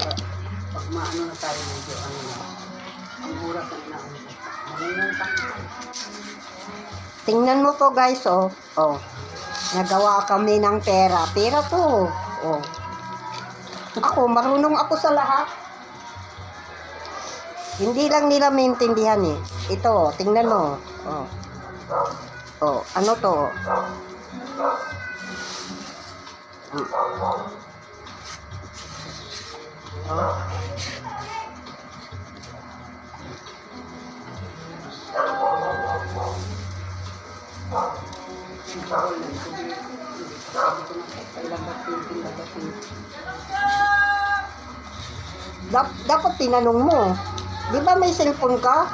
Pag maano na tayo medyo ano na, ang oras na inaano ko. Manginutang na. Tingnan mo to guys, oh. Oh. Nagawa kami ng pera. Pera to. Oh. Ako, marunong ako sa lahat. Hindi lang nila maintindihan eh. Ito, tingnan mo. Oh. Oh, ano to? Hmm. Oh. Dapat tinanong mo. Di ba may cellphone ka?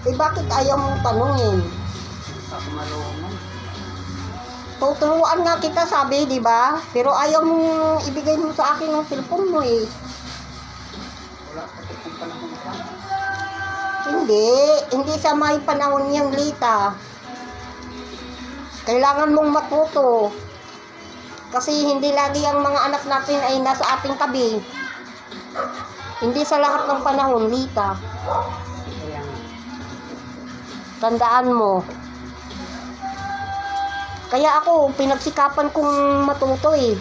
Eh bakit ayaw mong tanungin? Ako marunong. Tuturuan nga kita sabi, di ba? Pero ayaw mong ibigay mo sa akin ang cellphone mo eh. Wala kasi kung panahon ka. Hindi sa may panahon niyang Lita. Kailangan mong matuto. Kasi hindi lagi ang mga anak natin ay nasa ating tabi. Hindi sa lahat ng panahon, Lita. Kaya nga. Tandaan mo. Kaya ako, pinagsikapan kong matuto eh.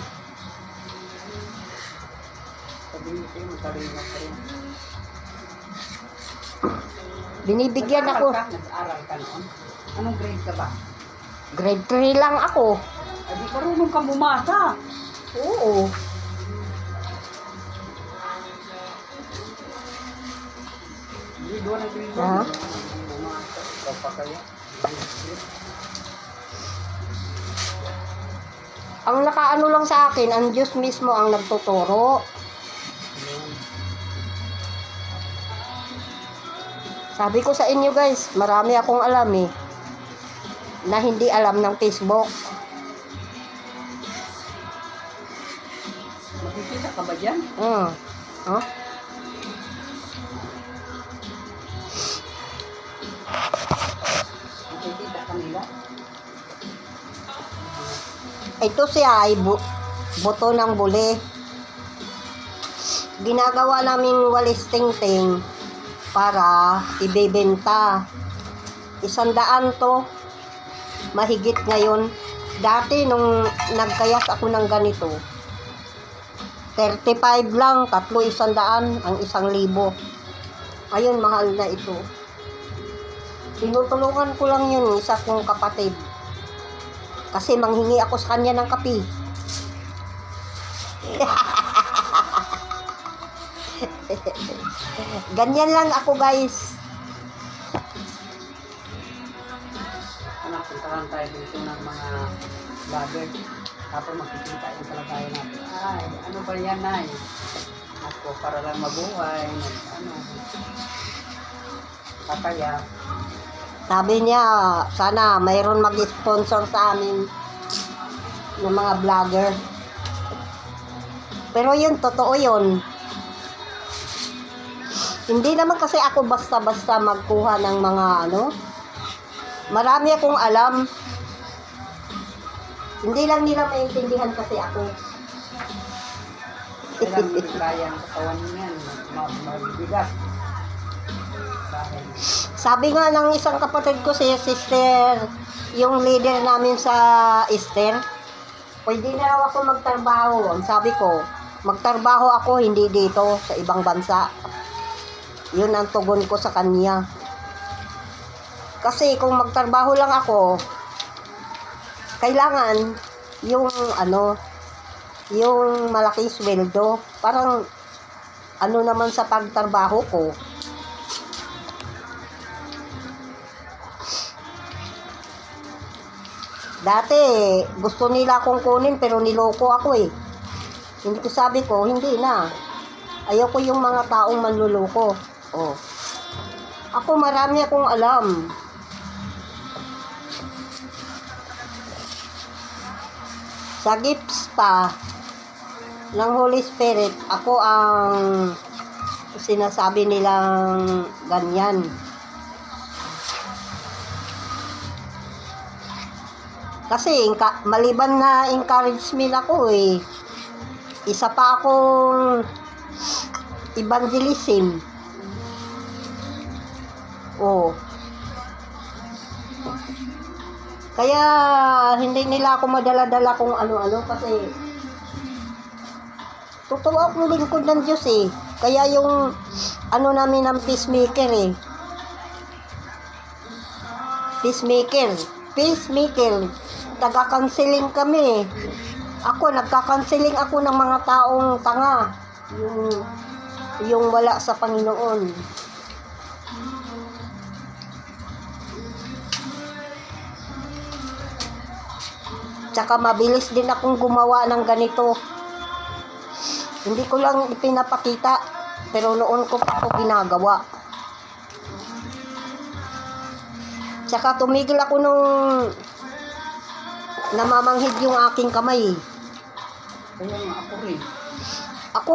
Sabihin ko, matalino ka rin. Binibigyan ako. Nag-aaral ka noon? Anong grade ka ba? Grade 3 lang ako. Ay, di marunong kang bumasa. Oo. Hindi doon ang grade Ha? bumasa. Ikaw pa kaya? Ang nakaano lang sa akin, ang Diyos mismo ang nagtuturo. Sabi ko sa inyo guys, marami akong alam eh. Na hindi alam ng Facebook. Makikita ka ba dyan? Huh? Makikita ka nila? Ito siya ay buto ng buli. Ginagawa naming walis tingting para ibebenta. 100 to. Mahigit ngayon. Dati nung nagkayas ako ng ganito, 35 lang, 300 ang 1,000. Ayun, mahal na ito. Tinutulungan ko lang yun, isa kong kapatid. Kasi manghingi ako sa kanya ng kape. Ganyan lang ako guys. Anak, puntahan tayo dito ng mga vlogger. Tapos makikita yung kalagayan natin. Ay, ano ba yan, Nay? Ako, para lang mabuhay. Ano? Papaya. Sabi niya, sana mayroon mag-sponsor sa amin ng mga vlogger. Pero yun, totoo yun. Hindi naman kasi ako basta-basta magkuha ng mga ano. Marami akong alam. Hindi lang nila maintindihan kasi ako. Kailangan hindi kaya ang katawan niyan. Mabibigat. Dahil Sabi nga ng isang kapatid ko, si sister, yung leader namin sa Easter, pwede na raw ako magtrabaho. Ang sabi ko, magtrabaho ako, hindi dito, sa ibang bansa. Yun ang tugon ko sa kanya. Kasi kung magtrabaho lang ako, kailangan yung ano, yung malaking sweldo. Parang ano naman sa pagtrabaho ko. Dati, gusto nila akong kunin pero niloko ako eh. Hindi ko sabi ko, hindi na. Ayoko yung mga taong manluloko. Oh. Ako marami akong alam. Sa gifts pa ng Holy Spirit, ako ang sinasabi nilang ganyan. Kasi maliban na encouragement ako eh. Isa pa akong evangelism. Oh. Kaya hindi nila ako madala-dala kung ano-ano kasi totoo akong lingkod ng Diyos eh. Kaya yung ano namin ng peacemaker eh. Peacemaker. Taga-counseling kami. Nagka-counseling ako ng mga taong tanga. Yung wala sa Panginoon. Tsaka mabilis din akong gumawa ng ganito. Hindi ko lang ipinapakita, pero noon ko pa ako ginagawa. Tsaka tumigil ako nung namamanghid yung aking kamay. Kaya nga ako rin. Ako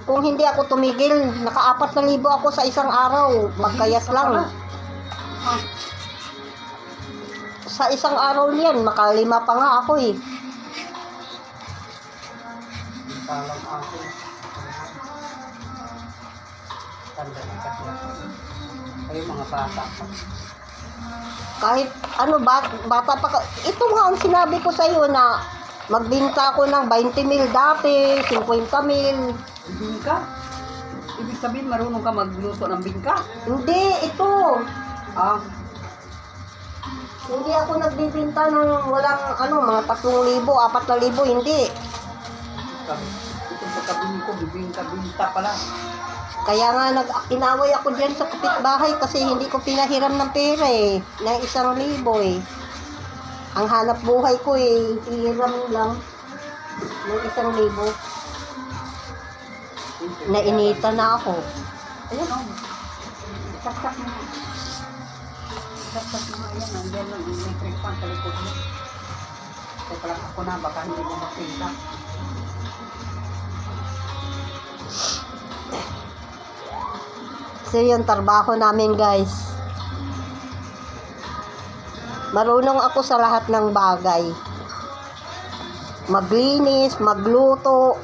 kung hindi ako tumigil, naka-4,000 ako sa isang araw. Magkayas lang. Sa isang araw niyan, makalima pa nga ako eh. Talang ako. Tanda na kasi ako. Kayo mga bata pa. Kahit ano, bata pa ka. Ito nga ang sinabi ko sa iyo na magbinta ako ng 20 mil dati, 50 mil. Bingka? Ibig sabihin marunong ka magluto ng bingka? Hindi, ito. Hindi ako nagbibinta ng walang mga 3,000, 4,000, hindi. Ito sa kabili ko, bibingka-bingka pala. Kaya nga inaway ako dyan sa kapitbahay kasi hindi ko pinahiram ng pera eh. Ng 1,000 eh. Ang hanap buhay ko eh, hiram lang ng 1,000. Nainita na ako. Ayan o. Saksak mo. Saksak mo. Ayan, nandiyan lang. Electric fan sa likod mo. Teka lang ako na, baka hindi mo makita. So yung trabaho namin guys. Marunong ako sa lahat ng bagay. Maglinis, magluto,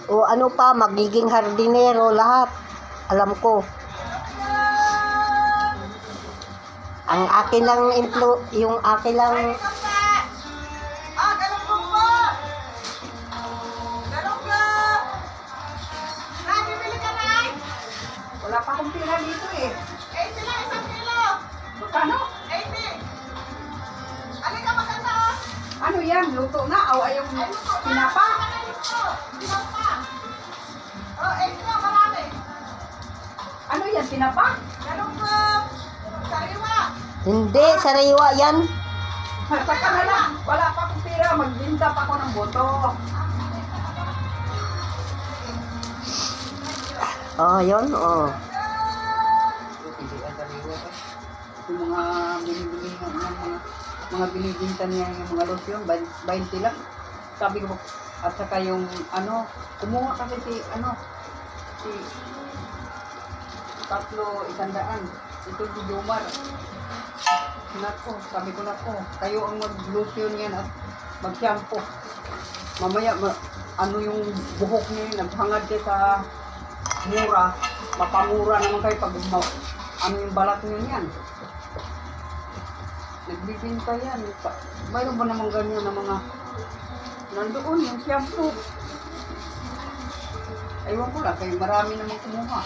o ano pa, magiging hardinero, lahat. Alam ko. Ang akin lang yung akin lang Wala pa akong pila dito eh. 80 lang, 1 kilo. Magkano? 80. Alin ka maganda? Ano yan? Luto na? O ayaw Ay, luto na. pinapa? Pinapa. Oh, 80 lang, marami. Ano yan? Pinapa? Ganun po. Sariwa. hindi, sariwa yan. Saka na lang. Wala pa akong pira. Magbinta pa ako ng boto. Oh, yun, oh. Hindi ang sariwa pa. Yung mga binibili mga binibinta niya yung mga lotion, 20 lang. Sabi ko, at saka yung kumuha kasi si tatlo 100. Ito si Jomar. Sabi ko kayo ang mag-lotion yan at mag-shampoo. Mamaya, yung buhok niya yun, naghangad siya sa mura. Mapamura naman kayo pag yung balat niyo yan. Nagbibinta yan. Mayroon ba naman ganyan na mga nandoon yung shampoo? Aywan ko lang, kayo marami naman kumuha.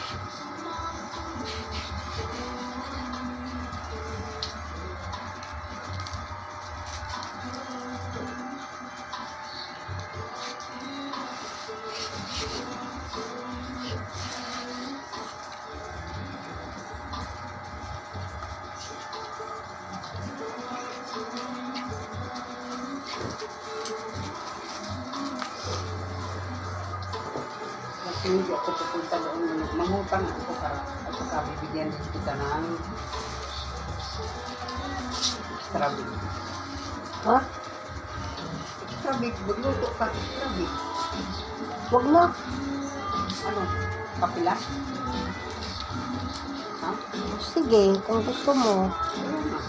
Hindi ako pupunta doon. Mangutang ako para at saka bibigyan kita ng extra big. Ha? Extra big, magluto ka extra big. Wag na. Ano? Kapila? Ha? Sige, kung gusto mo. Ayun na.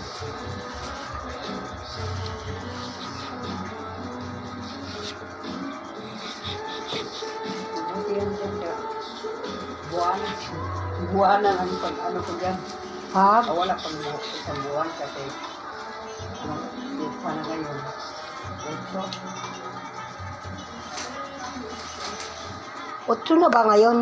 ngayon dyan. Buwan. Buwanan ang pag ano ko dyan. Ha? Wala pang isang buwan kasi ano, isa na ngayon. Ito. 8 na ba ngayon?